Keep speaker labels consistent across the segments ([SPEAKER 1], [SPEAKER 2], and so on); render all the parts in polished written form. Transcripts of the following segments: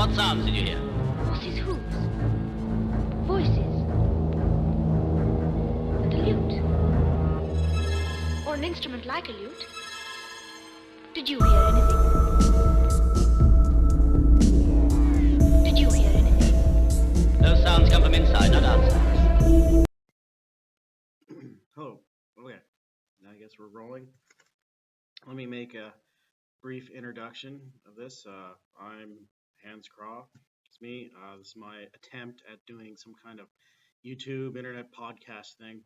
[SPEAKER 1] What sounds did you hear?
[SPEAKER 2] Horses' hooves. Voices. And a lute. Or an instrument like a lute. Did you hear anything? Did you hear anything?
[SPEAKER 1] Those sounds come from inside, not outside.
[SPEAKER 3] Oh, okay. Now I guess we're rolling. Let me make a brief introduction of this. I'm Hans Craw. It's me. This is my attempt at doing some kind of YouTube internet podcast thing.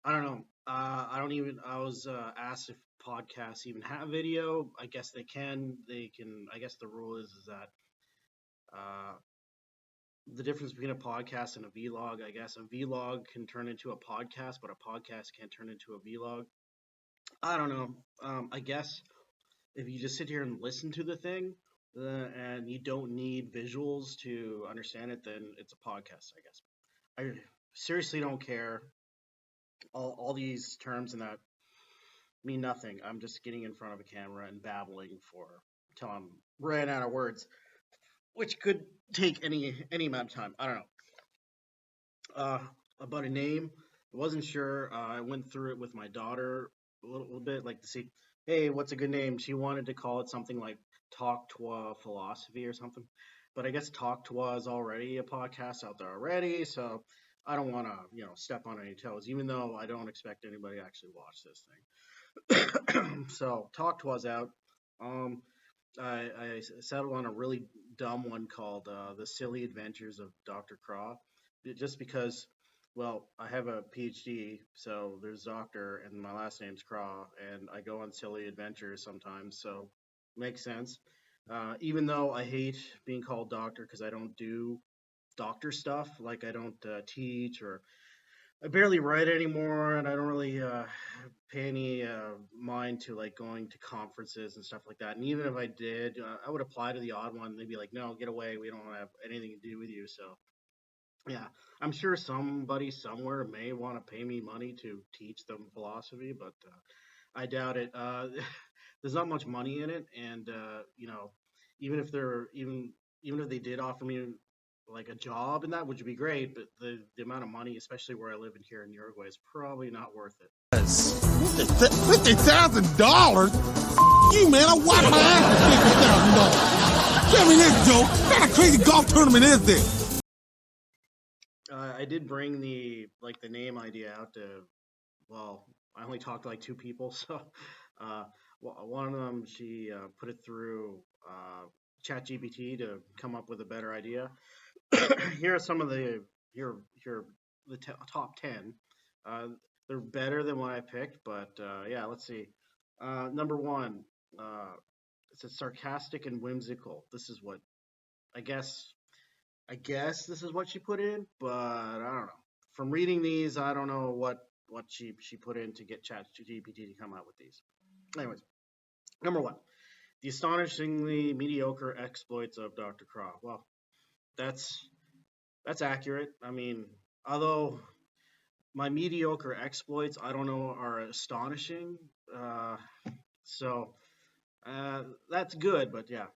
[SPEAKER 3] I don't know. I was asked if podcasts even have video. I guess they can. I guess the rule is that the difference between a podcast and a vlog, I guess a vlog can turn into a podcast, but a podcast can't turn into a vlog. I don't know. I guess if you just sit here and listen to the thing and you don't need visuals to understand it, then it's a podcast, I guess. I seriously don't care. All these terms and that mean nothing. I'm just getting in front of a camera and babbling until I'm ran out of words, which could take any amount of time. I don't know. About a name, I wasn't sure. I went through it with my daughter a little bit, like to see, hey, what's a good name? She wanted to call it something like Talk Twa Philosophy or something, but I guess Talk Twa is already a podcast out there already, so I don't want to, step on any toes, even though I don't expect anybody to actually watch this thing. So Talk Twa's out. I settled on a really dumb one called The Silly Adventures of Dr. Craw, just because, well, I have a PhD, so there's Doctor, and my last name's Craw, and I go on silly adventures sometimes, so makes sense. Even though I hate being called doctor because I don't do doctor stuff, like I don't teach, or I barely write anymore, and I don't really pay any mind to like going to conferences and stuff like that. And even if I did, I would apply to the odd one. They'd be like, "No, get away. We don't have anything to do with you." So yeah, I'm sure somebody somewhere may want to pay me money to teach them philosophy, but I doubt it. There's not much money in it, and even if even if they did offer me like a job in that, which would be great, but the amount of money, especially where I live in here in Uruguay, is probably not worth it.
[SPEAKER 4] $50,000? You, man, I wipe my ass for $50,000. Tell me this, Joe. What kind of crazy golf tournament is this?
[SPEAKER 3] I did bring the name idea out to, well, I only talked to like two people, so one of them, she put it through ChatGPT to come up with a better idea. Here are some of the top 10. They're better than what I picked, but yeah, let's see. Number one, it says sarcastic and whimsical. This is what I guess this is what she put in, but I don't know. From reading these, I don't know what she put in to get ChatGPT to come out with these. Anyways, number one, the astonishingly mediocre exploits of Dr. Craw. Well, that's accurate. I mean, although my mediocre exploits, I don't know, are astonishing. So that's good, but yeah.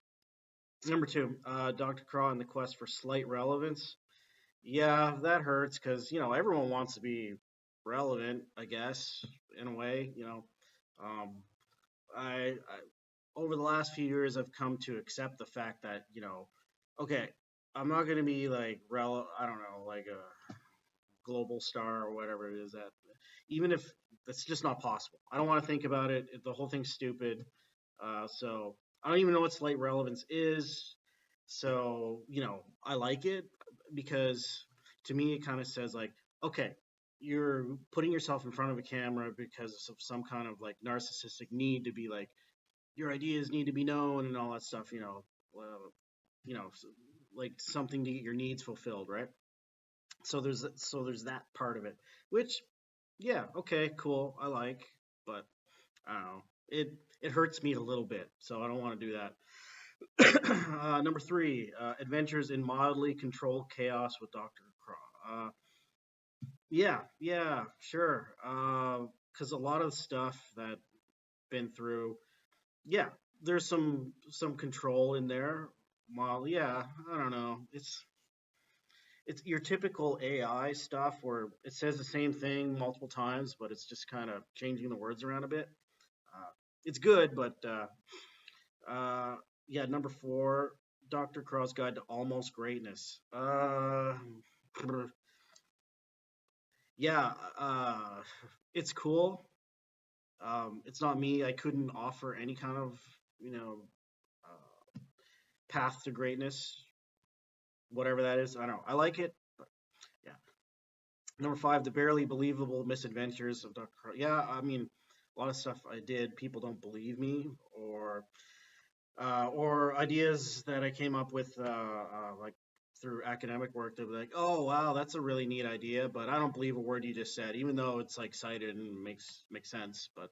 [SPEAKER 3] Number two, Dr. Craw and the quest for slight relevance. Yeah, that hurts because, everyone wants to be relevant, I guess, in a way, I over the last few years, I've come to accept the fact that, okay, I'm not going to be like, I don't know, like a global star or whatever it is, that even if that's just not possible. I don't want to think about it. The whole thing's stupid. So I don't even know what slight relevance is. So, I like it because to me, it kind of says like, okay, you're putting yourself in front of a camera because of some kind of like narcissistic need to be like, your ideas need to be known and all that stuff, like something to get your needs fulfilled, right? So there's that part of it, which, yeah, okay, cool, I like, but I don't know, it hurts me a little bit, so I don't want to do that. Number three, adventures in mildly controlled chaos with Dr. Craw. Yeah, sure. Because a lot of the stuff that been through, yeah, there's some control in there, Well, yeah, I don't know. It's your typical AI stuff where it says the same thing multiple times, but it's just kind of changing the words around a bit. Uh, it's good, but uh, yeah, number four, Dr. Crow's Guide to Almost Greatness. Yeah, it's cool. It's not me. I couldn't offer any kind of, you know, uh, path to greatness, whatever that is. I don't know. I like it. But yeah. Number five, the barely believable misadventures of Dr. Crow. Yeah, I mean, a lot of stuff I did, people don't believe me, or ideas that I came up with, like through academic work. They'll be like, "Oh, wow, that's a really neat idea," but I don't believe a word you just said, even though it's like cited and makes sense. But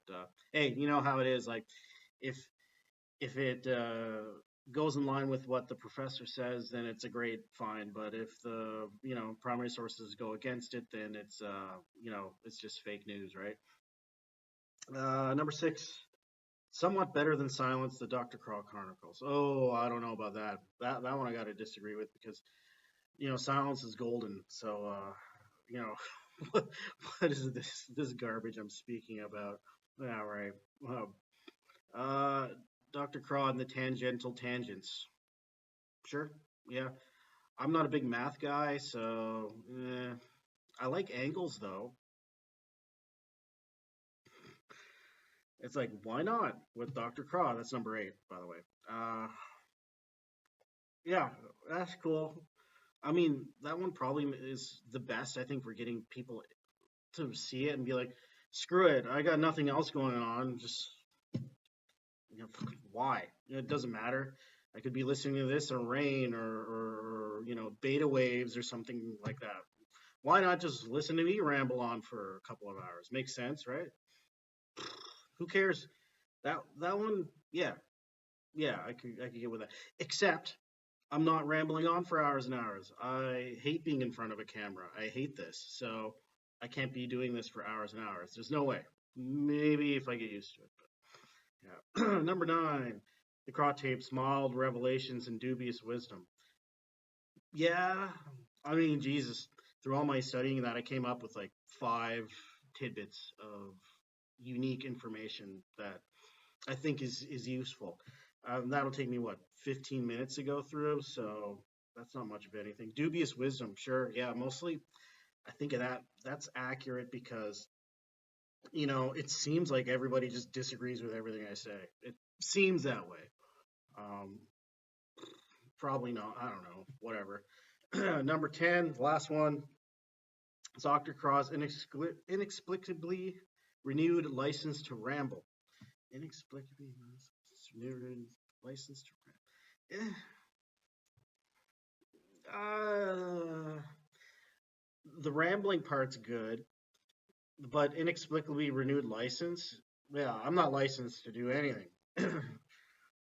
[SPEAKER 3] hey, you know how it is. Like, if it goes in line with what the professor says, then it's a great find. But if the primary sources go against it, then it's it's just fake news, right? Number six, somewhat better than Silence, the Dr. Crow Chronicles. Oh, I don't know about that. That one I got to disagree with because Silence is golden. So you know, what is this garbage I'm speaking about? Yeah, right. Uh, Dr. Crow and the Tangential Tangents. Sure. Yeah. I'm not a big math guy, so I like angles though. It's like, why not with Dr. Crow? That's number eight, by the way. Uh, yeah, that's cool. I mean, that one probably is the best. I think for getting people to see it and be like, screw it, I got nothing else going on. Just why? It doesn't matter. I could be listening to this or rain or beta waves or something like that. Why not just listen to me ramble on for a couple of hours? Makes sense, right? Who cares? That one, yeah, yeah, I could get with that. Except I'm not rambling on for hours and hours. I hate being in front of a camera. I hate this. So I can't be doing this for hours and hours. There's no way. Maybe if I get used to it. But yeah. Number nine, the Craw tapes, mild revelations and dubious wisdom. Yeah, I mean, Jesus, through all my studying that, I came up with like five tidbits of unique information that I think is useful. That'll take me what 15 minutes to go through, so that's not much of anything. Dubious wisdom, sure, yeah, mostly I think of that. That's accurate because it seems like everybody just disagrees with everything I say. It seems that way. Um, Probably not. I don't know. Whatever. Number 10, last one. Dr. Crow's inexplicably renewed license to ramble. Inexplicably renewed license to ramble. The rambling part's good, but inexplicably renewed license. Yeah, I'm not licensed to do anything,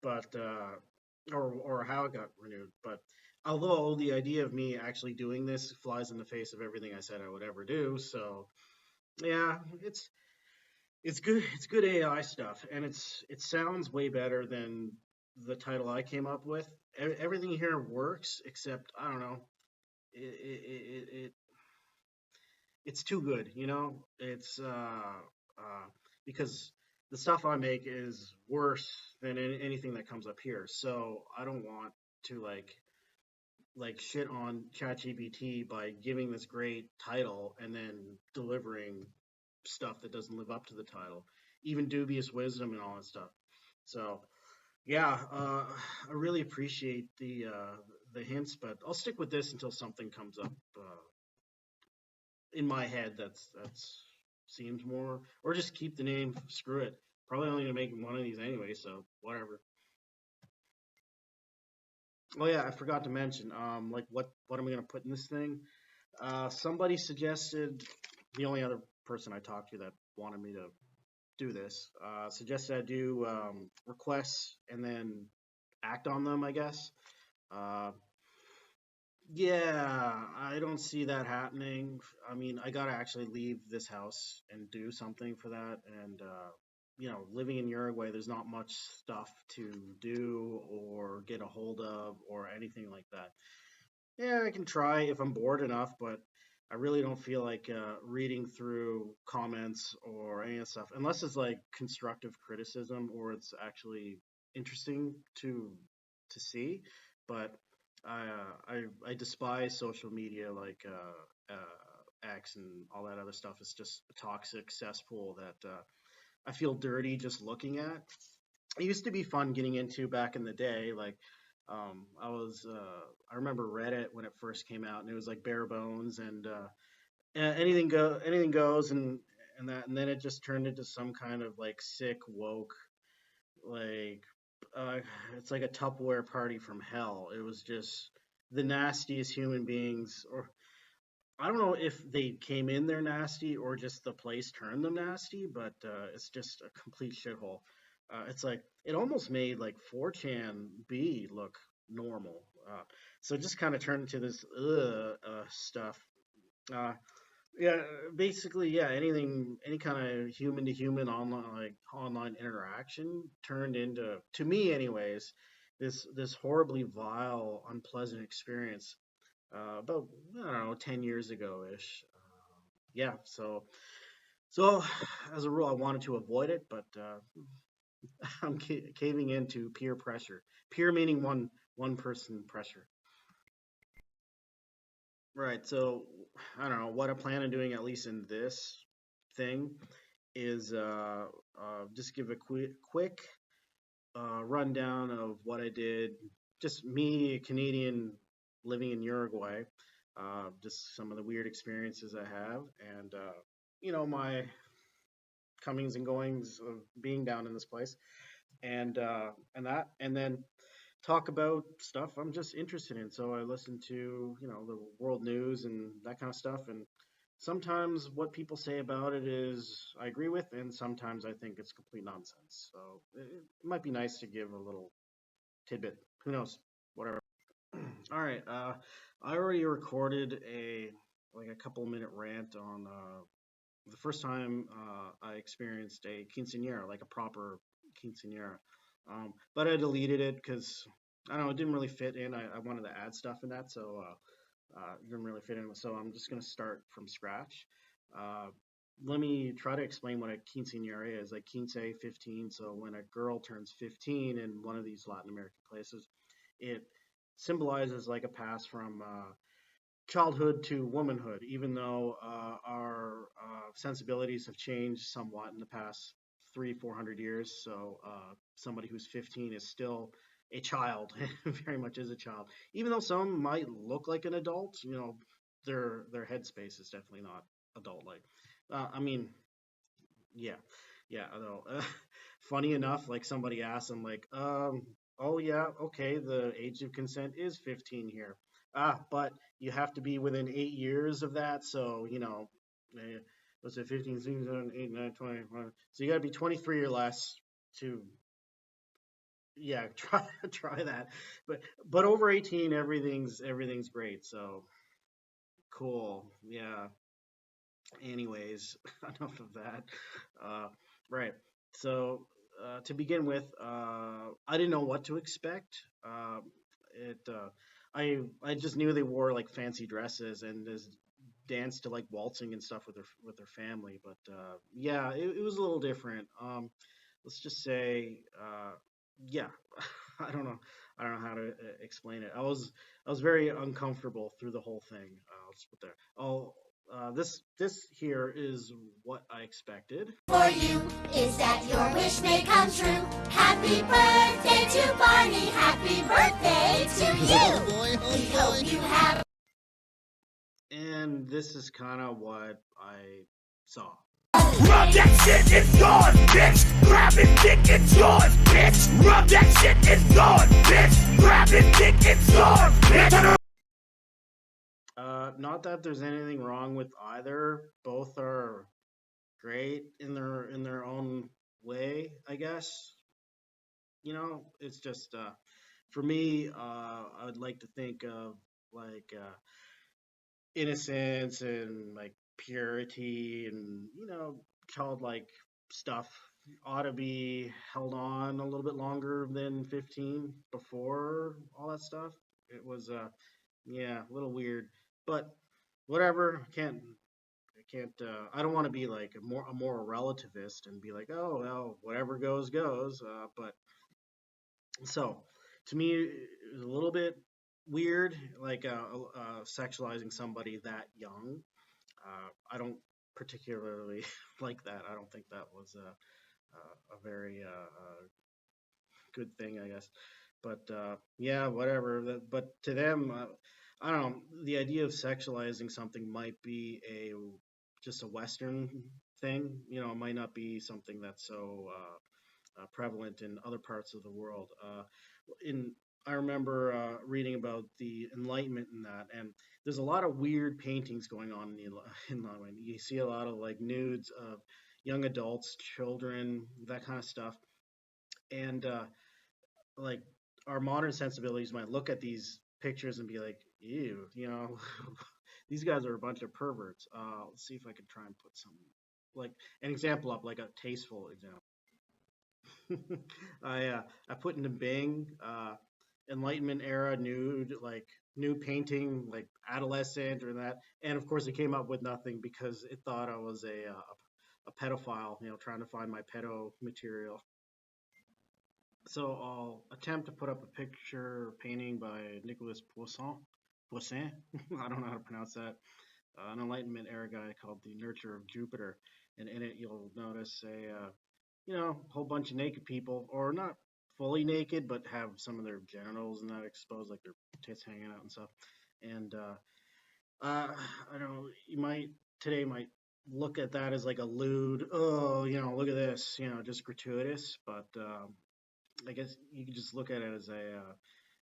[SPEAKER 3] but or how it got renewed. But although the idea of me actually doing this flies in the face of everything I said I would ever do, so yeah, it's good. It's good AI stuff, and it sounds way better than the title I came up with. Everything here works, except I don't know. It's too good, It's because the stuff I make is worse than anything that comes up here. So I don't want to like shit on ChatGPT by giving this great title and then delivering stuff that doesn't live up to the title, even dubious wisdom and all that stuff. So yeah, I really appreciate the hints, but I'll stick with this until something comes up in my head that's seems more, or just keep the name. Screw it. Probably only gonna make one of these anyway, so whatever. Oh yeah, I forgot to mention. Like what am I gonna put in this thing? Somebody suggested, the only other person I talked to that wanted me to do this suggested I do requests and then act on them. I guess. Uh, Yeah, I don't see that happening. I mean, I gotta actually leave this house and do something for that, and living in Uruguay, there's not much stuff to do or get a hold of or anything like that. Yeah, I can try if I'm bored enough, but I really don't feel like reading through comments or any of that stuff unless it's like constructive criticism or it's actually interesting to see. But I despise social media like X and all that other stuff. It's just a toxic cesspool that I feel dirty just looking at. It used to be fun getting into back in the day. Like, I remember Reddit when it first came out, and it was like bare bones and anything goes, and then it just turned into some kind of like sick woke like uh, it's like a Tupperware party from hell. It was just the nastiest human beings, or I don't know if they came in there nasty or just the place turned them nasty, but it's just a complete shithole. It's like it almost made like 4chan B look normal. So it just kind of turned into this stuff. Uh, yeah, basically, yeah, any kind of human to human online interaction turned into, to me, anyways, this horribly vile, unpleasant experience about I don't know 10 years ago ish. Yeah, so as a rule, I wanted to avoid it, but I'm caving into peer pressure. Peer meaning one person pressure. Right. So I don't know what I plan on doing at least in this thing is just give a quick rundown of what I did. Just me, a Canadian living in Uruguay. Just some of the weird experiences I have, and my comings and goings of being down in this place, and then talk about stuff I'm just interested in. So I listen to the world news and that kind of stuff, and sometimes what people say about it is I agree with, and sometimes I think it's complete nonsense. So it might be nice to give a little tidbit. Who knows? Whatever. All right. I already recorded a couple minute rant on the first time I experienced a quinceañera, like a proper quinceañera. But I deleted it because I don't know, it didn't really fit in. I wanted to add stuff in that, so it didn't really fit in. So I'm just gonna start from scratch. Uh, Let me try to explain what a quinceañera is. Like quince, 15. So when a girl turns 15 in one of these Latin American places, it symbolizes like a pass from childhood to womanhood, even though our sensibilities have changed somewhat in the past 400 years. So somebody who's 15 is still a child, very much is a child. Even though some might look like an adult, their headspace is definitely not adult-like. I mean, yeah, yeah. Although, funny enough, like somebody asked, I'm like, oh yeah, okay, the age of consent is 15 here. But you have to be within 8 years of that. So what's it, 15, 16, 17, 8, 9, 20, 21. So you got to be 23 or less to, yeah, try that. But over 18, everything's great. So cool, yeah. Anyways, enough of that. Uh, right. So to begin with, I didn't know what to expect. It I just knew they wore like fancy dresses and just danced to like waltzing and stuff with their family. But yeah, it was a little different. Let's just say, yeah, I don't know. I don't know how to explain it. I was very uncomfortable through the whole thing. I'll just put there. This here is what I expected.
[SPEAKER 5] For you is that your wish may come true. Happy birthday to Barney. Happy birthday to you. We hope you have.
[SPEAKER 3] And this is kind of what I saw.
[SPEAKER 6] Rub that shit, it's gone, bitch. Grab it, dick, it's yours, bitch. Rub that shit, it's gone, bitch. Grab it, dick, it's gone, bitch.
[SPEAKER 3] Not that there's anything wrong with either. Both are great in their own way, I guess. It's just for me, I would like to think of like innocence and like purity and childlike stuff ought to be held on a little bit longer than 15 before all that stuff. It was yeah, a little weird, but whatever. I can't I don't want to be like a moral relativist and be like, oh well, whatever goes goes. But so to me, it was a little bit weird, like sexualizing somebody that young. I don't particularly like that. I don't think that was a very good thing, I guess. But yeah, whatever. But to them, I don't know. The idea of sexualizing something might be a just a Western thing. It might not be something that's so prevalent in other parts of the world. In I remember reading about the Enlightenment and that, and there's a lot of weird paintings going on in the Enlightenment. You see a lot of like nudes of young adults, children, that kind of stuff, and like our modern sensibilities might look at these pictures and be like, ew, these guys are a bunch of perverts. Let's see if I can try and put some like an example up, like a tasteful example. I put into Bing Enlightenment era nude, like new painting, like adolescent or that, and of course it came up with nothing because it thought I was a pedophile, trying to find my pedo material. So I'll attempt to put up a picture painting by Nicolas Poussin. I don't know how to pronounce that. An Enlightenment era guy called The Nurture of Jupiter, and in it you'll notice a whole bunch of naked people, or not fully naked, but have some of their genitals and that exposed, like their tits hanging out and stuff. And I don't know, you might today might look at that as like a lewd, oh, look at this, just gratuitous, but I guess you can just look at it as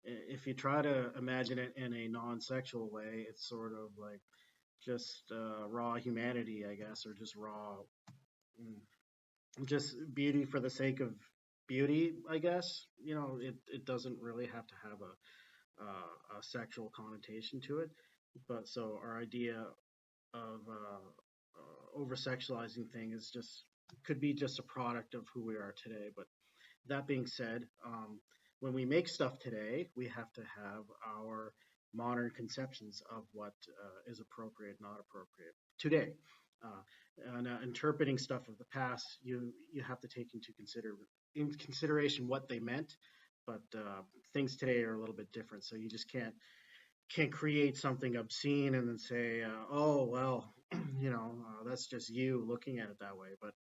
[SPEAKER 3] if you try to imagine it in a non-sexual way, it's sort of like just raw humanity, I guess, or just raw, just beauty for the sake of beauty, I guess. It doesn't really have to have a sexual connotation to it. But so our idea of over sexualizing thing is just could be just a product of who we are today. But that being said, when we make stuff today, we have to have our modern conceptions of what is appropriate, not appropriate today. And interpreting stuff of the past, you have to take in consideration what they meant, but things today are a little bit different. So you just can't create something obscene and then say, oh well, that's just you looking at it that way. But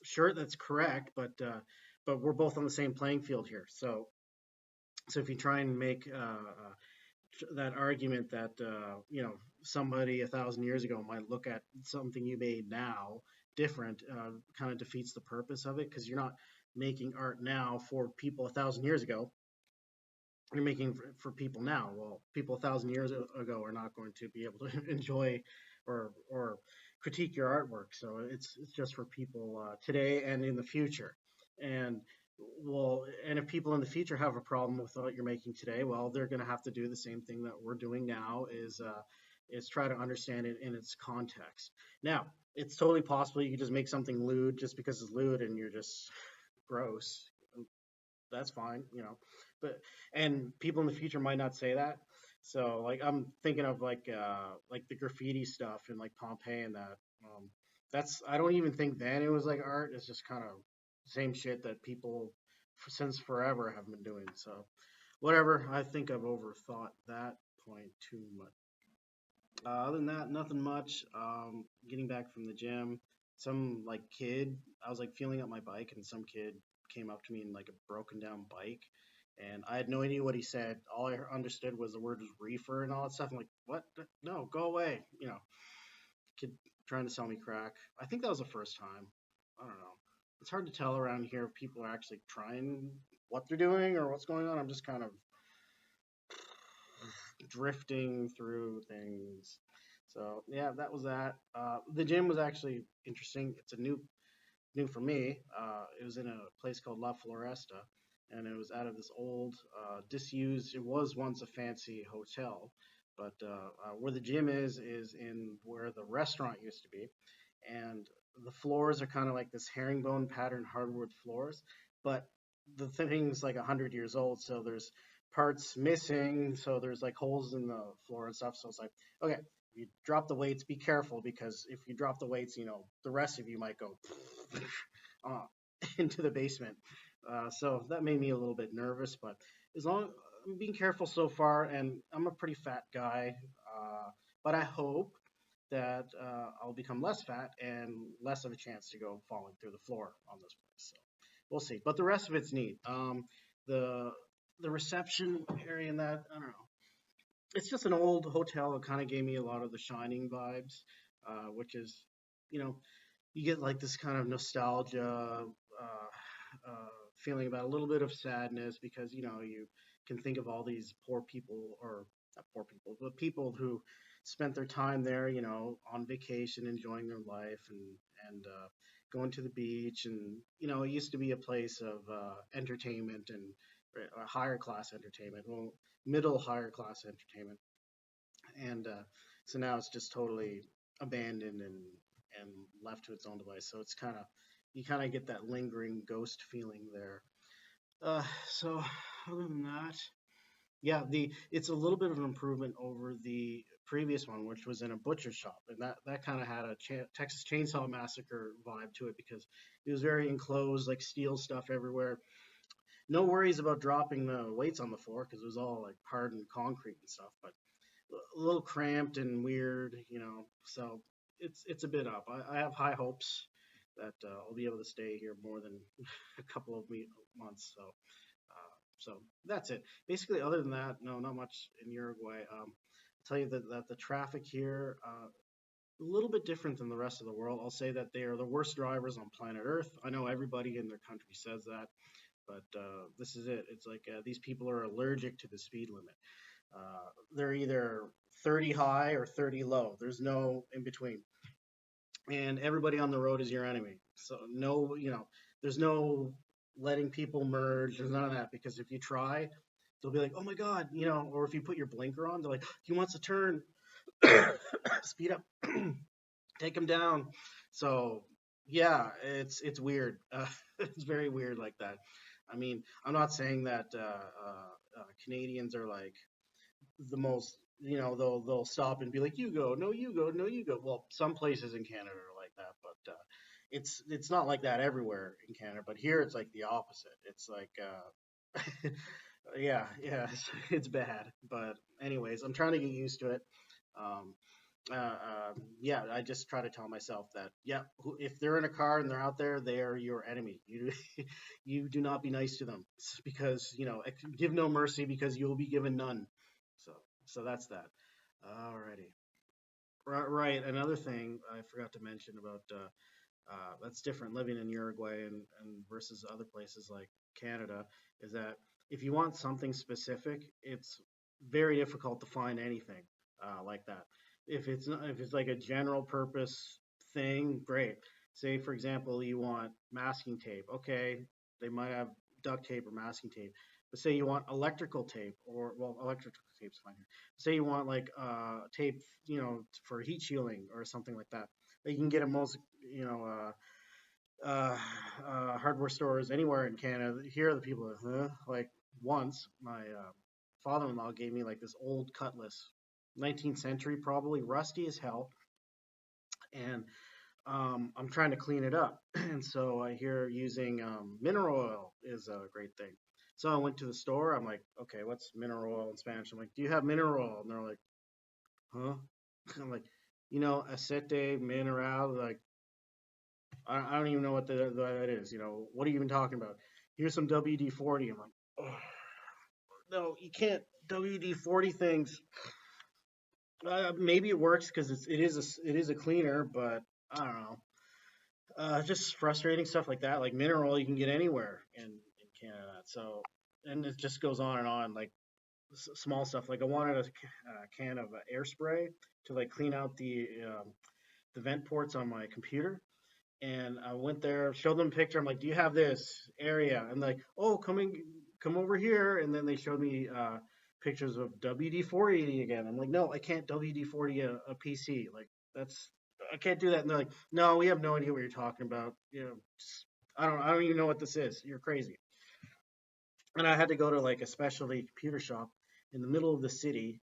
[SPEAKER 3] sure, that's correct, but we're both on the same playing field here. So if you try and make that argument that somebody 1,000 years ago might look at something you made now different, kind of defeats the purpose of it, because you're not making art now for people 1,000 years ago. You're making for people now. Well, people 1,000 years ago are not going to be able to enjoy or critique your artwork. So it's just for people today and in the future. And and if people in the future have a problem with what you're making today, well, they're going to have to do the same thing that we're doing now, is try to understand it in its context. Now, it's totally possible you could just make something lewd just because it's lewd and you're just gross. That's fine. But and people in the future might not say that. So like I'm thinking of like the graffiti stuff in like Pompeii and that. That's I don't even think then it was like art. It's just kind of same shit that people since forever have been doing. So whatever. I think I've overthought that point too much. Other than that, nothing much. Getting back from the gym, some like kid, I was like feeling up my bike, and some kid came up to me in like a broken down bike, and I had no idea what he said. All I understood was the word was reefer and all that stuff. I'm like, what? No, go away. Kid trying to sell me crack. I think that was the first time. I don't know. It's hard to tell around here if people are actually trying what they're doing or what's going on. I'm just kind of drifting through things. So yeah, that was that. The gym was actually interesting. It's a new for me. It was in a place called La Floresta, and it was out of this old, disused. It was once a fancy hotel, but where the gym is in where the restaurant used to be, and the floors are kind of like this herringbone pattern hardwood floors, but the thing's like 100 years old, so there's parts missing, so there's like holes in the floor and stuff. So it's like, okay, you drop the weights, be careful because if you drop the weights, the rest of you might go uh, into the basement. So that made me a little bit nervous, but as long I'm being careful so far, and I'm a pretty fat guy, but I hope that I'll become less fat and less of a chance to go falling through the floor on this place. So we'll see. But the rest of it's neat. The the reception area in that, I don't know. It's just an old hotel. It kind of gave me a lot of the Shining vibes, which is, you know, you get like this kind of nostalgia feeling about a little bit of sadness because you can think of all these poor people, or not poor people, but people who spent their time there, on vacation, enjoying their life and going to the beach, and it used to be a place of entertainment and higher class entertainment, well, middle higher class entertainment, and so now it's just totally abandoned and left to its own device. So it's kind of you kind of get that lingering ghost feeling there. So other than that, yeah, the it's a little bit of an improvement over the previous one, which was in a butcher shop, and that kind of had a Texas Chainsaw Massacre vibe to it because it was very enclosed, like steel stuff everywhere. No worries about dropping the weights on the floor because it was all like hardened concrete and stuff, but a little cramped and weird, So it's a bit up. I have high hopes that I'll be able to stay here more than a couple of months. So that's it. Basically, other than that, no, not much in Uruguay. I'll tell you that the traffic here a little bit different than the rest of the world. I'll say that they are the worst drivers on planet Earth. I know everybody in their country says that, but this is it. It's like these people are allergic to the speed limit. They're either 30 high or 30 low. There's no in between. And everybody on the road is your enemy. So no, there's no letting people merge. There's none of that because if you try, they'll be like, "Oh my God," or if you put your blinker on, they're like, "He wants to turn, speed up, take him down." So yeah, it's weird. It's very weird like that. I mean, I'm not saying that Canadians are like the most, they'll stop and be like, "You go, no, you go, no, you go." Well, some places in Canada are like that, but it's not like that everywhere in Canada. But here it's like the opposite. It's like, yeah, it's bad. But anyways, I'm trying to get used to it. Um, yeah, I just try to tell myself that, yeah, if they're in a car and they're out there, they are your enemy. You you do not be nice to them because give no mercy because you will be given none. So so that's that. Alrighty. Right. Another thing I forgot to mention about that's different living in Uruguay and versus other places like Canada is that if you want something specific, it's very difficult to find anything like that. If it's like a general purpose thing, great. Say for example, you want masking tape. Okay, they might have duct tape or masking tape. But say you want electrical tape, or well, electrical tape's fine here. Say you want like tape, for heat shielding or something like that. You can get at most, you know, hardware stores anywhere in Canada. Here, the people are, huh? Like once, my father-in-law gave me like this old cutlass, 19th century, probably rusty as hell, and I'm trying to clean it up. And so I hear using mineral oil is a great thing. So I went to the store. I'm like, okay, what's mineral oil in Spanish? I'm like, do you have mineral oil? And they're like, huh? I'm like, aceite mineral. Like, I don't even know what that is. What are you even talking about? Here's some WD-40. I'm like, oh, no, you can't WD-40 things. Maybe it works because it is a cleaner, but I don't know. Just frustrating stuff like that. Like mineral, you can get anywhere in Canada. So, and it just goes on and on. Like small stuff. Like I wanted a can of air spray to like clean out the vent ports on my computer. And I went there, showed them a picture. I'm like, "Do you have this area?" And like, "Oh, come over here." And then they showed me pictures of WD-480 again. I'm like, "No, I can't WD-40 a PC. Like that's I can't do that. And they're like, no, we have no idea what you're talking about. I don't even know what this is. You're crazy. And I had to go to like a specialty computer shop in the middle of the city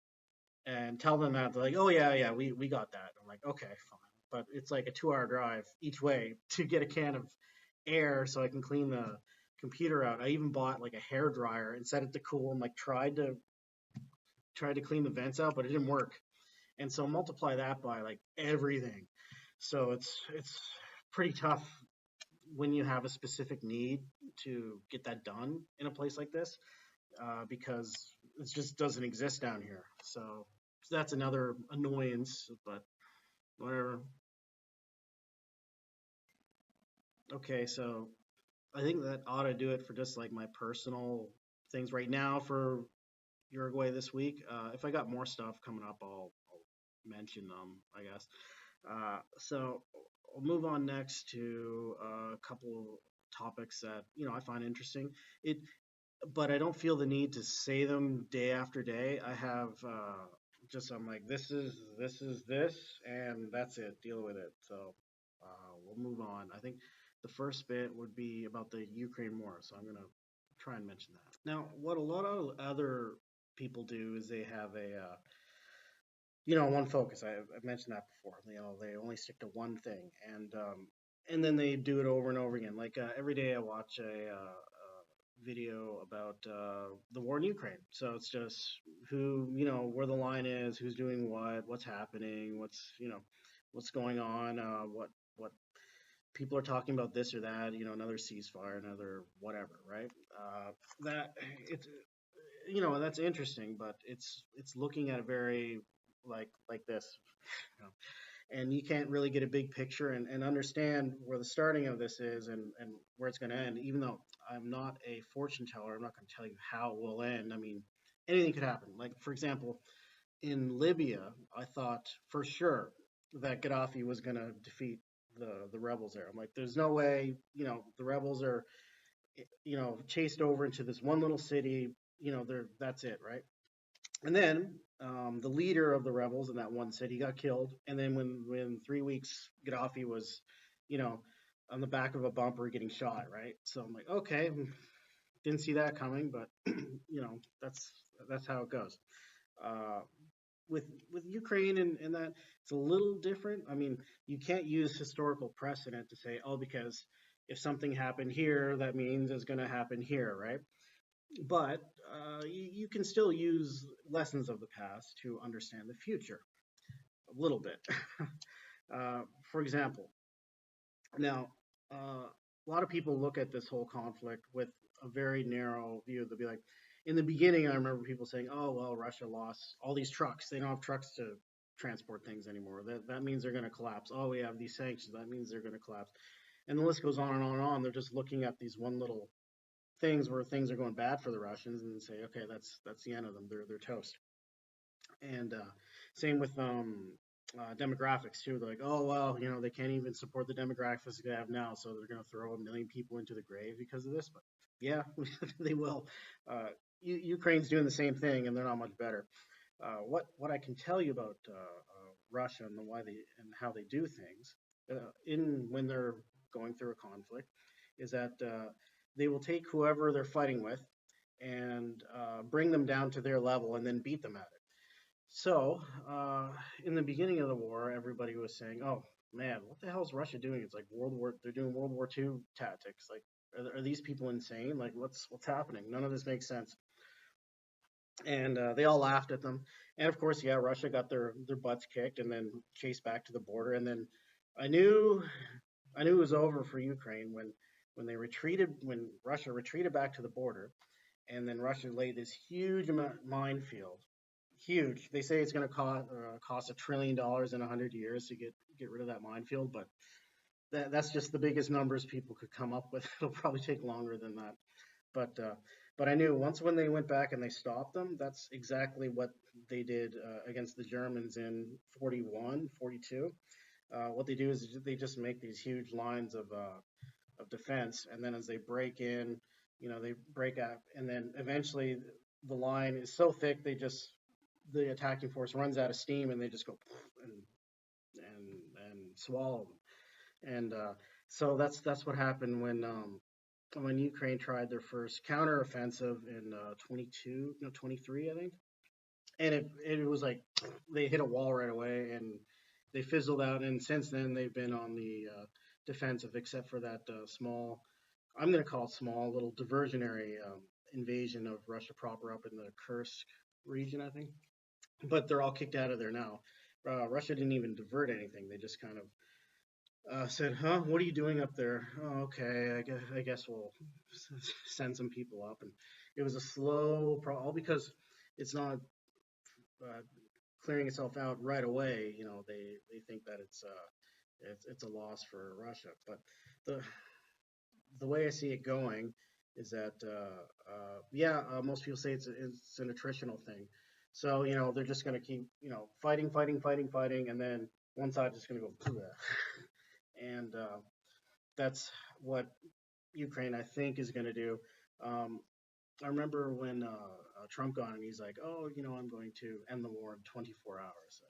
[SPEAKER 3] and tell them that. They're like, oh yeah, we got that. I'm like, okay, fine. But it's like a 2 hour drive each way to get a can of air so I can clean the computer out. I even bought like a hair dryer and set it to cool and like tried to clean the vents out, but it didn't work. And so multiply that by like everything. So it's pretty tough when you have a specific need to get that done in a place like this, because it just doesn't exist down here. So that's another annoyance, but whatever. Okay, so I think that ought to do it for just like my personal things right now for Uruguay this week. If I got more stuff coming up, I'll mention them, I guess. So I'll move on next to a couple topics that I find interesting. But I don't feel the need to say them day after day. I have I'm like this, and that's it. Deal with it. So we'll move on. I think the first bit would be about the Ukraine war. So I'm gonna try and mention that. Now, what a lot of other people do is they have a one focus. I've mentioned that before. They only stick to one thing, and then they do it over and over again. Like every day, I watch a video about the war in Ukraine. So it's just where the line is, who's doing what's happening, what's going on, what people are talking about this or that, another ceasefire, another whatever, right? That it's that's interesting, but it's looking at a very like this, and you can't really get a big picture and understand where the starting of this is and where it's going to end. Even though I'm not a fortune teller, I'm not going to tell you how it will end. I mean, anything could happen. Like, for example, in Libya, I thought for sure that Gaddafi was going to defeat the rebels there. I'm like, there's no way, the rebels are, chased over into this one little city, that's it, right? And then the leader of the rebels in that one city got killed. And then when 3 weeks, Gaddafi was, you know, on the back of a bumper getting shot, right? So I'm like, okay, didn't see that coming, but that's how it goes. Uh, with Ukraine and that, it's a little different. I mean, you can't use historical precedent to say, oh, because if something happened here, that means it's going to happen here, right? But you can still use lessons of the past to understand the future a little bit. For example, now a lot of people look at this whole conflict with a very narrow view. They'll be like, in the beginning, I remember people saying, "Oh, well, Russia lost all these trucks. They don't have trucks to transport things anymore. That means they're going to collapse. Oh, we have these sanctions. That means they're going to collapse." And the list goes on and on and on. They're just looking at these one little things where things are going bad for the Russians and say, okay, that's the end of them. They're toast. And same with demographics too. They're like, oh well, they can't even support the demographics they have now, so they're going to throw 1 million people into the grave because of this. But yeah, they will. Ukraine's doing the same thing, and they're not much better. What I can tell you about Russia and why they and how they do things in when they're going through a conflict is that they will take whoever they're fighting with and bring them down to their level and then beat them at it. So, in the beginning of the war, everybody was saying, "Oh man, what the hell is Russia doing? It's like World War. They're doing World War II tactics. Like, are these people insane? Like, what's happening? None of this makes sense." And they all laughed at them. And of course, yeah, Russia got their butts kicked and then chased back to the border. And then I knew it was over for Ukraine when Russia retreated back to the border, and then Russia laid this huge minefield. Huge. They say it's going to cost $1 trillion in 100 years to get rid of that minefield, but that's just the biggest numbers people could come up with. It'll probably take longer than that. But I knew once when they went back and they stopped them, that's exactly what they did against the Germans in 41, 42. What they do is they just make these huge lines of defense, and then as they break in, they break out, and then eventually the line is so thick the attacking force runs out of steam, and they just go and swallow them. And so that's what happened when Ukraine tried their first counteroffensive in 23, I think. And it was like they hit a wall right away and they fizzled out. And since then, they've been on the defensive, except for that small, I'm going to call it small, little diversionary invasion of Russia proper up in the Kursk region, I think. But they're all kicked out of there now. Russia didn't even divert anything. They just kind of said, "Huh, what are you doing up there?" "Oh, okay, I guess we'll send some people up." And it was a slow, all because it's not uh, clearing itself out right away. They think that it's a loss for Russia. But the the way I see it going is that yeah, most people say it's an attritional thing. So they're just going to keep fighting, fighting, fighting, fighting, and then one side is going to go "Bleh." And that's what Ukraine, I think, is going to do. Um, I remember when Trump got and he's like, "Oh, I'm going to end the war in 24 hours.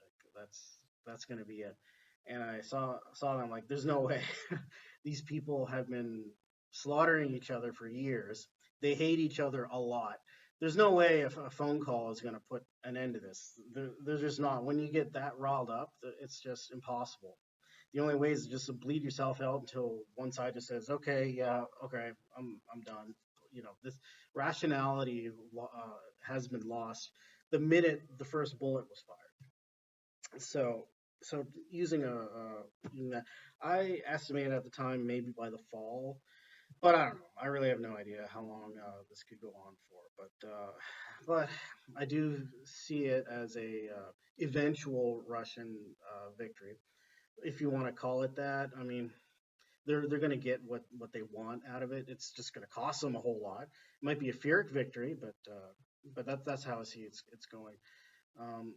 [SPEAKER 3] That's going to be it." And I saw them like, "There's no way. These people have been slaughtering each other for years. They hate each other a lot. There's no way if a phone call is going to put an end to this. There's just not. When you get that riled up, it's just impossible. The only way is just to bleed yourself out until one side just says, okay, yeah, okay, I'm done. This rationality has been lost the minute the first bullet was fired. So using that, I estimated at the time maybe by the fall, but I don't know. I really have no idea how long this could go on for. But I do see it as a eventual Russian victory, if you want to call it that. I mean, they're going to get what they want out of it. It's just going to cost them a whole lot. It might be a Pyrrhic victory, but that's how I see it's going. Um,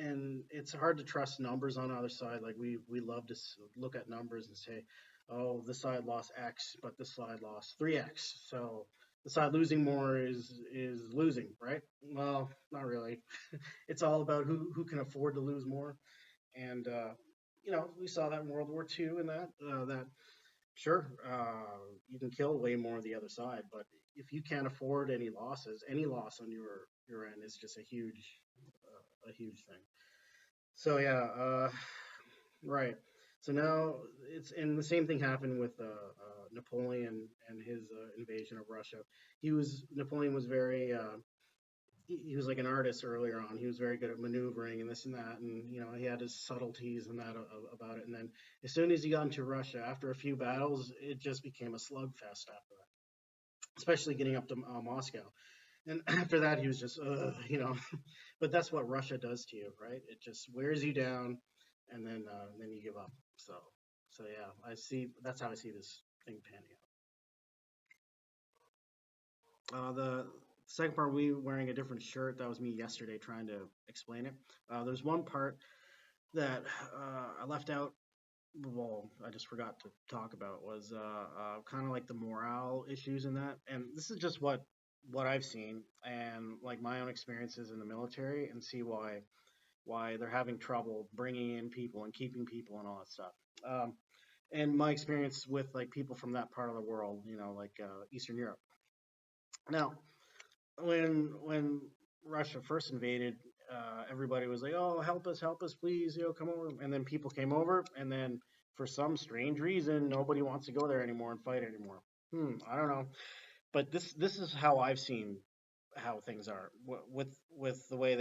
[SPEAKER 3] and it's hard to trust numbers on the other side. Like we love to look at numbers and say, oh, this side lost X, but this side lost 3X. So the side losing more is losing, right? Well, not really. It's all about who can afford to lose more. And we saw that in World War II, and that sure, you can kill way more on the other side, but if you can't afford any losses, any loss on your end is just a huge thing. So yeah, right. So now and the same thing happened with Napoleon and his invasion of Russia. Napoleon was very he was like an artist earlier on. He was very good at maneuvering and this and that, and he had his subtleties and that about it. And then as soon as he got into Russia, after a few battles, it just became a slugfest after that, especially getting up to Moscow. And after that, he was just, but that's what Russia does to you, right? It just wears you down, and then you give up. So yeah, that's how I see this thing panning out. The second part, we wearing a different shirt. That was me yesterday trying to explain it. There's one part that I left out. Well, I just forgot to talk about was kind of like the morale issues in that. And this is just what I've seen and like my own experiences in the military, and see why they're having trouble bringing in people and keeping people and all that stuff. And my experience with like people from that part of the world, like Eastern Europe. Now, when Russia first invaded, everybody was like, "Oh, help us, please, come over." And then people came over, and then for some strange reason, nobody wants to go there anymore and fight anymore. I don't know, but this is how I've seen how things are with the way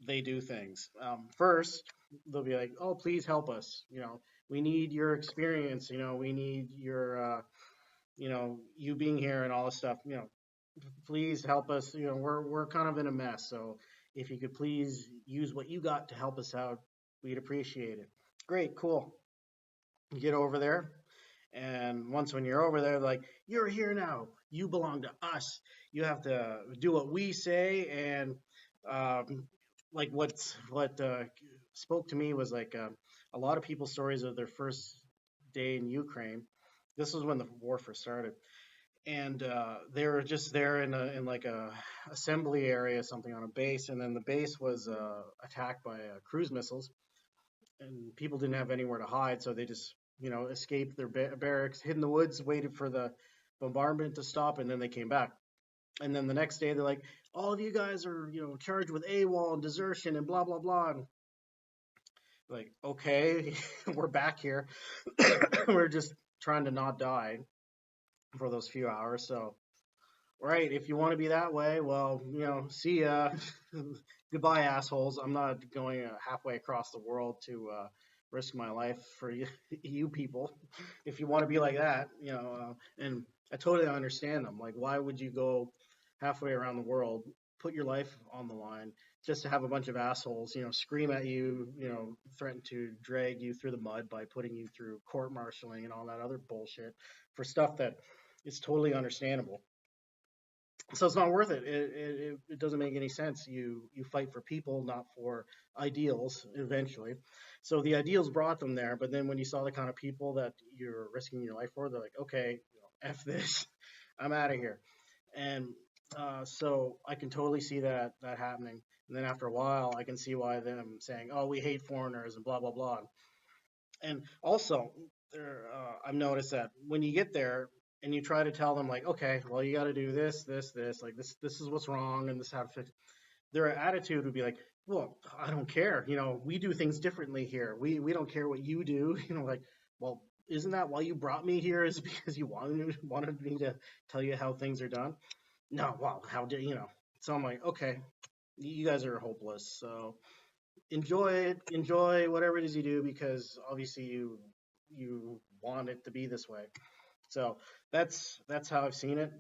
[SPEAKER 3] they do things. First, they'll be like, "Oh, please help us. We need your experience. We need your you being here and all this stuff. Please help us. We're kind of in a mess. So if you could please use what you got to help us out, we'd appreciate it." Great, cool. You get over there, and once when you're over there, like, "You're here now. You belong to us. You have to do what we say." And like what spoke to me was like a lot of people's stories of their first day in Ukraine. This was when the war first started, and they were just there in like a assembly area, something on a base, and then the base was attacked by cruise missiles, and people didn't have anywhere to hide, so they just escaped their barracks, hid in the woods, waited for the bombardment to stop, and then they came back. And then the next day they're like, all of you guys are charged with AWOL and desertion and blah blah blah. And like, okay, we're back here. We're just trying to not die for those few hours. So, right, if you want to be that way, well, see ya. Goodbye, assholes. I'm not going halfway across the world to risk my life for you people. If you want to be like that, and I totally understand them. Like, why would you go halfway around the world, put your life on the line, just to have a bunch of assholes, scream at you, threaten to drag you through the mud by putting you through court martialing and all that other bullshit for stuff that is totally understandable. So it's not worth it. It doesn't make any sense. You fight for people, not for ideals. Eventually, so the ideals brought them there. But then when you saw the kind of people that you're risking your life for, they're like, okay, f this, I'm out of here. And so I can totally see that happening. And then after a while, I can see why them saying, oh, we hate foreigners and blah blah blah. And also, I've noticed that when you get there and you try to tell them like, okay, well, you got to do this, like this is what's wrong and this is how to fix it. Their attitude would be like, well, I don't care. We do things differently here. We don't care what you do. Like, well, isn't that why you brought me here? Is because you wanted me to tell you how things are done? No, well, how did So I'm like, okay, you guys are hopeless. So enjoy whatever it is you do, because obviously you want it to be this way. So that's how I've seen it.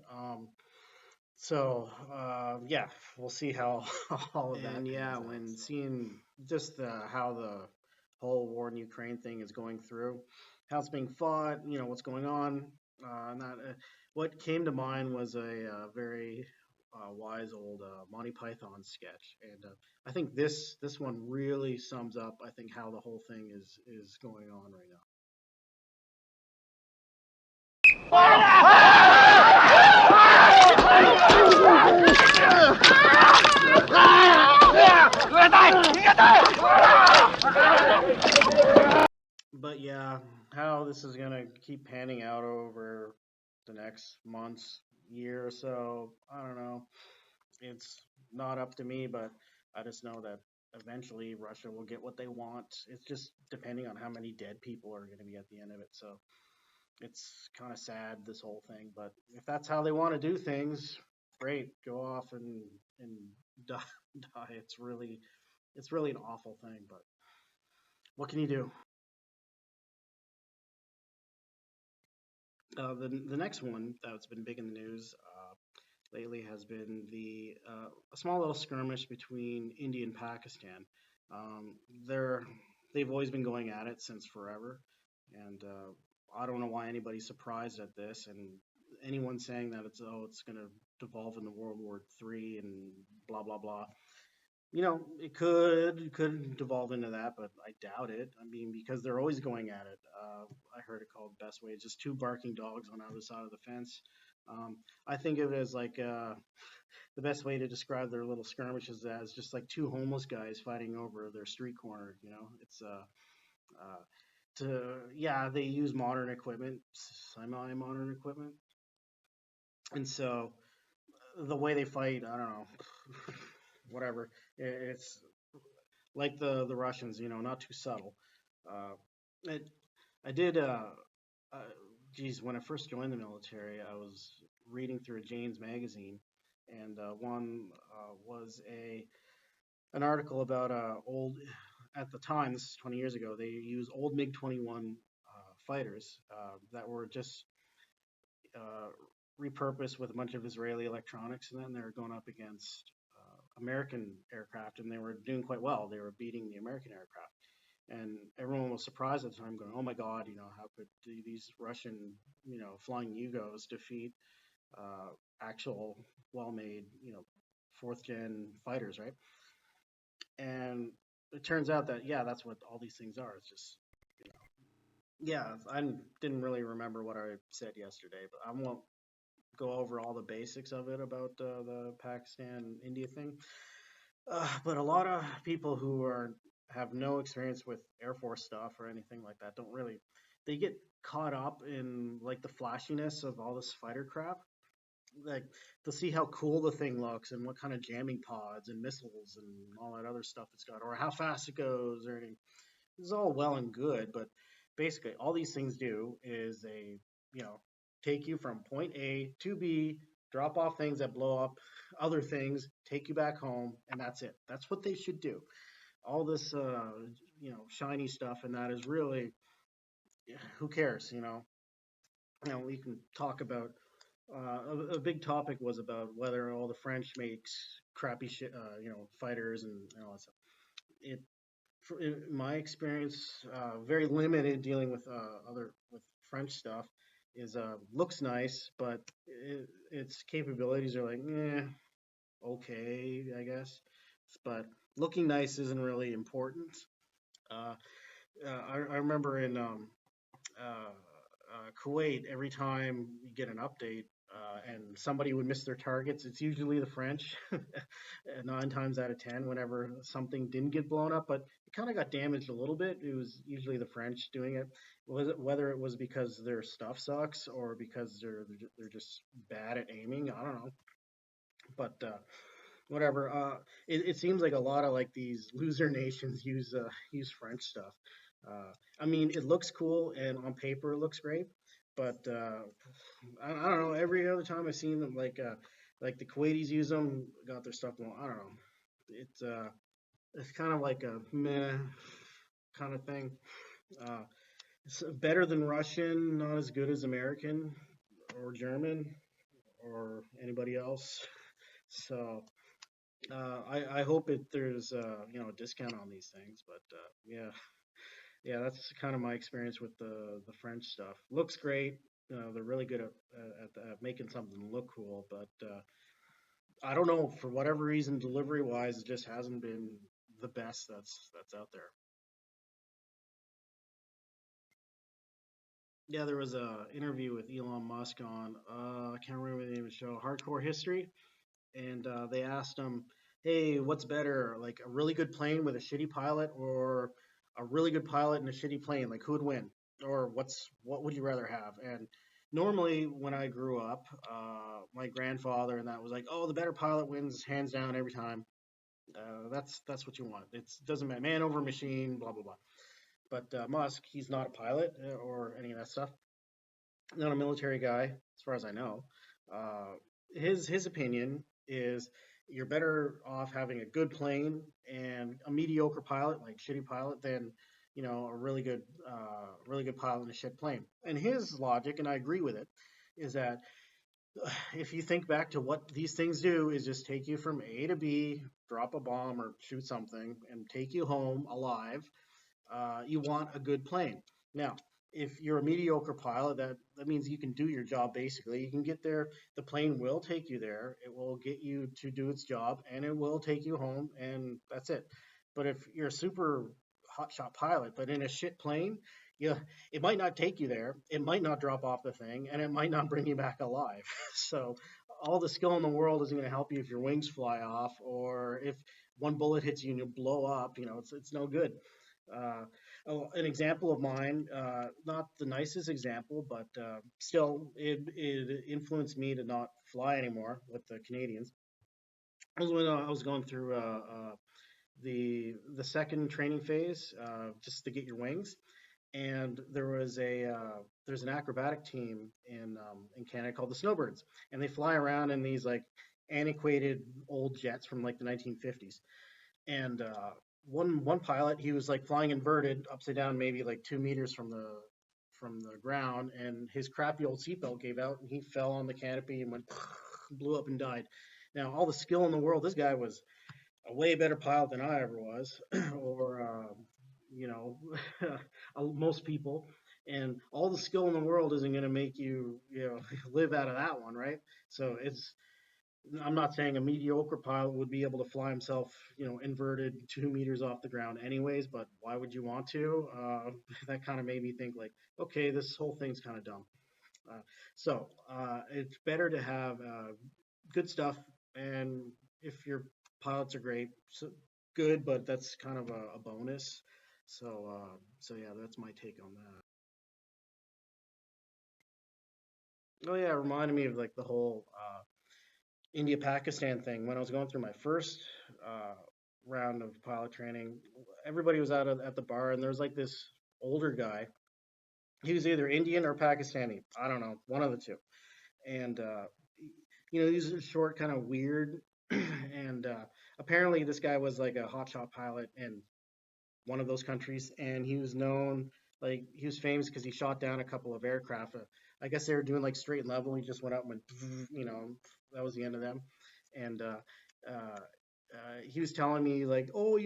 [SPEAKER 3] So yeah, we'll see how all of that. And yeah, when seeing just how the whole war in Ukraine thing is going through, how it's being fought, what's going on, what came to mind was a very wise old Monty Python sketch, and I think this one really sums up, I think, how the whole thing is going on right now. But yeah, how this is gonna keep panning out over the next months, year or so, I don't know. It's not up to me, but I just know that eventually Russia will get what they want. It's just depending on how many dead people are going to be at the end of it. So it's kind of sad, this whole thing. But if that's how they want to do things, great, go off and die. It's really an awful thing. But what can you do? The next one that's been big in the news lately has been a small little skirmish between India and Pakistan. They've always been going at it since forever, and I don't know why anybody's surprised at this. And anyone saying that it's going to devolve into World War III and blah blah blah. It could devolve into that, but I doubt it. I mean, because they're always going at it. I heard it called best way, just two barking dogs on either side of the fence. I think of it as like the best way to describe their little skirmishes as just like two homeless guys fighting over their street corner. It's they use modern equipment, semi-modern equipment, and so the way they fight, I don't know, whatever. It's like the Russians, not too subtle. I did. When I first joined the military, I was reading through a Jane's magazine, and one was an article about old. At the time, this is 20 years ago, they used old MiG-21 fighters that were just repurposed with a bunch of Israeli electronics, and then they were going up against American aircraft, and they were doing quite well. They were beating the American aircraft. And everyone was surprised at the time, going, "Oh my God, how could these Russian, flying Yugos defeat actual well-made, fourth-gen fighters, right?" And it turns out that that's what all these things are. It's just, I didn't really remember what I said yesterday, but I won't go over all the basics of it about the Pakistan India thing. But a lot of people who are have no experience with Air Force stuff or anything like that don't really, they get caught up in like the flashiness of all this fighter crap, like to see how cool the thing looks and what kind of jamming pods and missiles and all that other stuff it's got, or how fast it goes, or anything. It's all well and good, but basically all these things do is they, you know, take you from point A to B, drop off things that blow up other things, take you back home, and that's it. That's what they should do. All this, shiny stuff and that is really, who cares, you know? We can talk about a big topic was about whether all the French makes crappy shit, fighters and all that stuff. It, in my experience, very limited dealing with other with French stuff, is looks nice, but its capabilities are like, okay, I guess. But looking nice isn't really important. Uh, I remember in Kuwait, every time you get an update and somebody would miss their targets, it's usually the French. 9 times out of 10, whenever something didn't get blown up, but it kind of got damaged a little bit, it was usually the French doing it. Whether it was because their stuff sucks or because they're just bad at aiming, I don't know. But whatever. It seems like a lot of like these loser nations use French stuff. I mean, it looks cool and on paper it looks great, but I don't know. Every other time I've seen them, like the Kuwaitis use them, got their stuff going. I don't know. It's kind of like a meh kind of thing. Uh, it's better than Russian, not as good as American or German or anybody else. So I hope there's a discount on these things, but yeah, that's kind of my experience with the French stuff. Looks great. They're really good at making something look cool, but I don't know, for whatever reason, delivery wise, it just hasn't been the best that's out there. Yeah, there was a interview with Elon Musk on I can't remember the name of the show, Hardcore History, and they asked him, "Hey, what's better, like a really good plane with a shitty pilot, or a really good pilot and a shitty plane? Like who would win, or what would you rather have?" And normally, when I grew up, my grandfather and that was like, "Oh, the better pilot wins hands down every time." That's what you want. It doesn't matter, man over machine, blah blah blah. But Musk, he's not a pilot or any of that stuff. Not a military guy, as far as I know. Uh, his opinion is you're better off having a good plane and a mediocre pilot, like shitty pilot, than a really good pilot and a shit plane. And his logic, and I agree with it, is that if you think back to what these things do, is just take you from A to B, drop a bomb or shoot something, and take you home alive. You want a good plane. Now, if you're a mediocre pilot, that means you can do your job basically. You can get there, the plane will take you there, it will get you to do its job, and it will take you home, and that's it. But if you're a super hotshot pilot, but in a shit plane, yeah, it might not take you there, it might not drop off the thing, and it might not bring you back alive. So all the skill in the world isn't going to help you if your wings fly off or if one bullet hits you and you blow up. It's no good. Uh, an example of mine, not the nicest example, but still, it influenced me to not fly anymore with the Canadians. I was when I was going through the second training phase, just to get your wings, and there's an acrobatic team in Canada called the Snowbirds, and they fly around in these like antiquated old jets from like the 1950s, and one pilot, he was like flying inverted upside down, maybe like 2 meters from the ground, and his crappy old seatbelt gave out, and he fell on the canopy and went blew up and died. Now, all the skill in the world, this guy was a way better pilot than I ever was, or you know, most people. And all the skill in the world isn't going to make live out of that one, right? So I'm not saying a mediocre pilot would be able to fly himself, inverted 2 meters off the ground, anyways. But why would you want to? That kind of made me think, like, okay, this whole thing's kind of dumb. So it's better to have good stuff, and if your pilots are great, so good, but that's kind of a bonus. So yeah, that's my take on that. Oh yeah, it reminded me of like the whole India Pakistan thing when I was going through my first uh, round of pilot training. Everybody was out at the bar, and there was like this older guy. He was either Indian or Pakistani. I don't know, one of the two. And he's short, kind of weird. And apparently, this guy was like a hotshot pilot in one of those countries, and he was known, like he was famous because he shot down a couple of aircraft. I guess they were doing like straight and level. He just went up and went, that was the end of them. And he was telling me like, oh,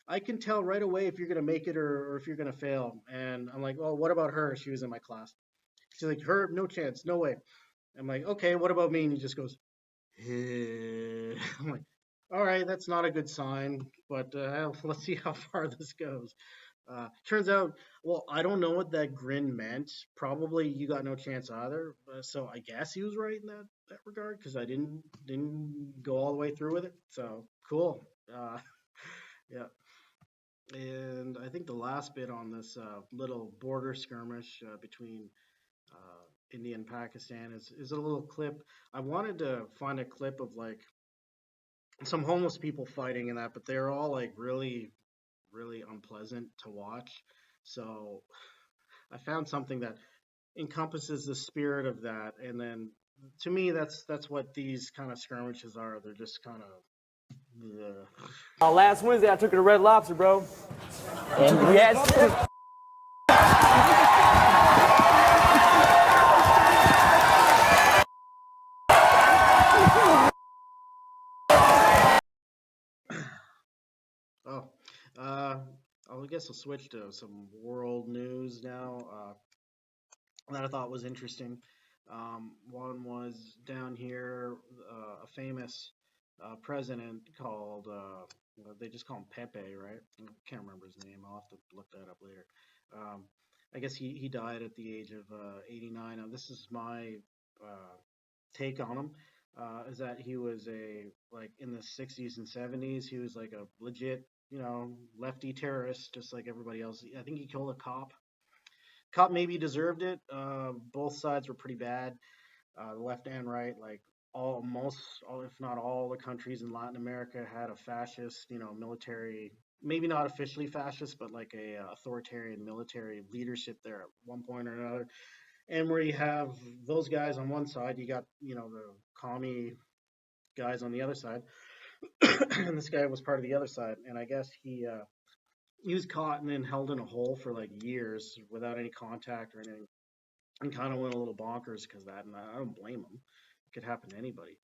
[SPEAKER 3] I can tell right away if you're gonna make it or if you're gonna fail. And I'm like, well, what about her? She was in my class. She's like, her, no chance, no way. I'm like, okay, what about me? And he just goes, I'm like, all right, that's not a good sign, but let's see how far this goes. Turns out, well, I don't know what that grin meant. Probably you got no chance either. So I guess he was right in that regard because I didn't go all the way through with it. So cool. Yeah. And I think the last bit on this little border skirmish between India and Pakistan is a little clip. I wanted to find a clip of like some homeless people fighting in that, but they're all like really, really unpleasant to watch. So I found something that encompasses the spirit of that, and then to me, that's what these kind of skirmishes are. They're just kind of.
[SPEAKER 7] Last Wednesday, I took her to Red Lobster, bro. And yes.
[SPEAKER 3] Oh, uh, I guess I'll switch to some world news now. That I thought was interesting. One was down here, a famous president called, they just call him Pepe, right? I can't remember his name. I'll have to look that up later. Um, I guess he died at the age of 89. Now, this is my take on him. Is that he was like in the 60s and 70s, he was like a legit, lefty terrorist, just like everybody else. I think he killed a cop. Cop maybe deserved it. Both sides were pretty bad, the left and right. Like all, if not all, the countries in Latin America had a fascist, military. Maybe not officially fascist, but like a authoritarian military leadership there at one point or another. And where you have those guys on one side, you got the commie guys on the other side, and this guy was part of the other side. And I guess he was caught and then held in a hole for like years without any contact or anything, and kind of went a little bonkers because of that. And I don't blame him. It could happen to anybody.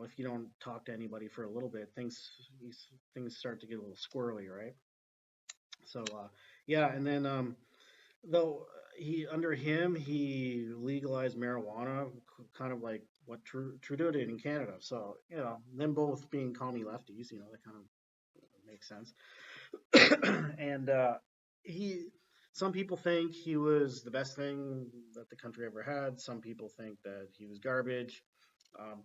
[SPEAKER 3] If you don't talk to anybody for a little bit, things start to get a little squirrely, right? So yeah, and then though he under him he legalized marijuana, kind of like what Trudeau did in Canada. So them both being commie lefties, that kind of makes sense. And he, some people think he was the best thing that the country ever had. Some people think that he was garbage. Um,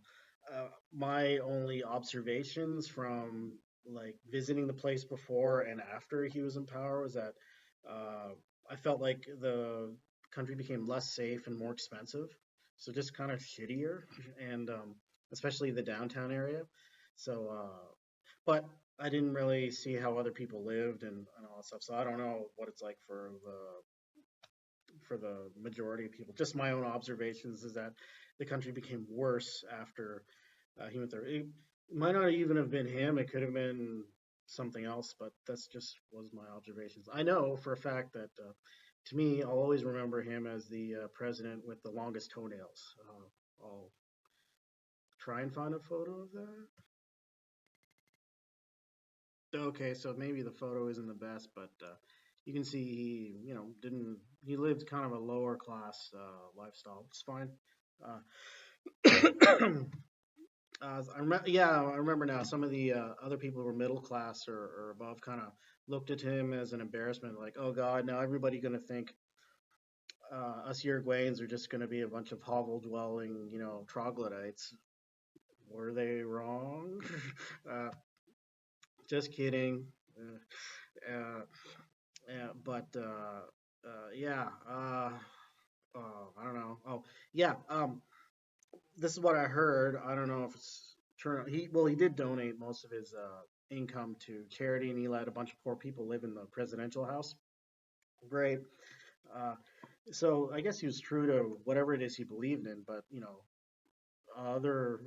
[SPEAKER 3] my only observations from like visiting the place before and after he was in power was that uh, I felt like the country became less safe and more expensive. So just kind of shittier, and especially the downtown area. So, but I didn't really see how other people lived and all that stuff. So I don't know what it's like for the majority of people. Just my own observations is that the country became worse after he went there. It might not even have been him. It could have been something else, but that's just was my observations. I know for a fact that to me, I'll always remember him as the president with the longest toenails. I'll try and find a photo of that. Okay, so maybe the photo isn't the best, but you can see he, didn't he lived kind of a lower class lifestyle. It's fine. Uh, I remember now. Some of the other people who were middle class or above kind of looked at him as an embarrassment, like, oh God, now everybody going to think us Uruguayans are just going to be a bunch of hovel dwelling, troglodytes. Were they wrong? Just kidding. Uh, but yeah. I don't know. Oh, yeah. This is what I heard. I don't know if it's true. He did donate most of his income to charity, and he let a bunch of poor people live in the presidential house. Great. Uh, so I guess he was true to whatever it is he believed in, but other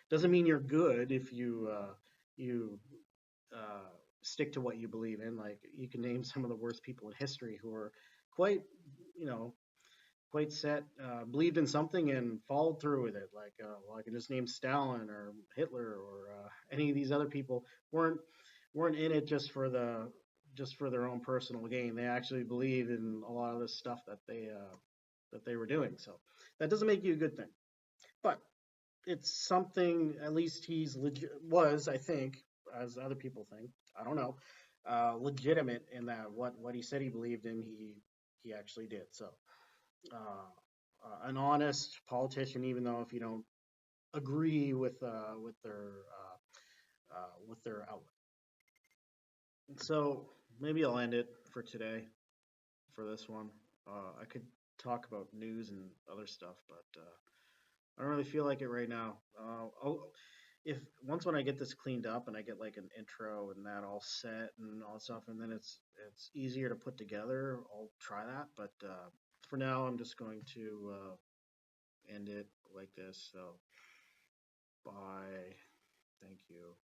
[SPEAKER 3] doesn't mean you're good if you uh, stick to what you believe in. Like you can name some of the worst people in history who are quite, you know, quite set, believed in something and followed through with it. Well, I can just name Stalin or Hitler or any of these other people weren't in it just for their own personal gain. They actually believe in a lot of this stuff that they were doing. So that doesn't make you a good thing, but it's something. At least was, I think, as other people think. I don't know, legitimate in that what he said he believed in, he actually did. So an honest politician, even though if you don't agree with their outlook. So maybe I'll end it for today for this one. I could talk about news and other stuff, but I don't really feel like it right now. If once when I get this cleaned up and I get like an intro and that all set and all that stuff, and then it's easier to put together, I'll try that. But for now, I'm just going to end it like this. So bye. Thank you.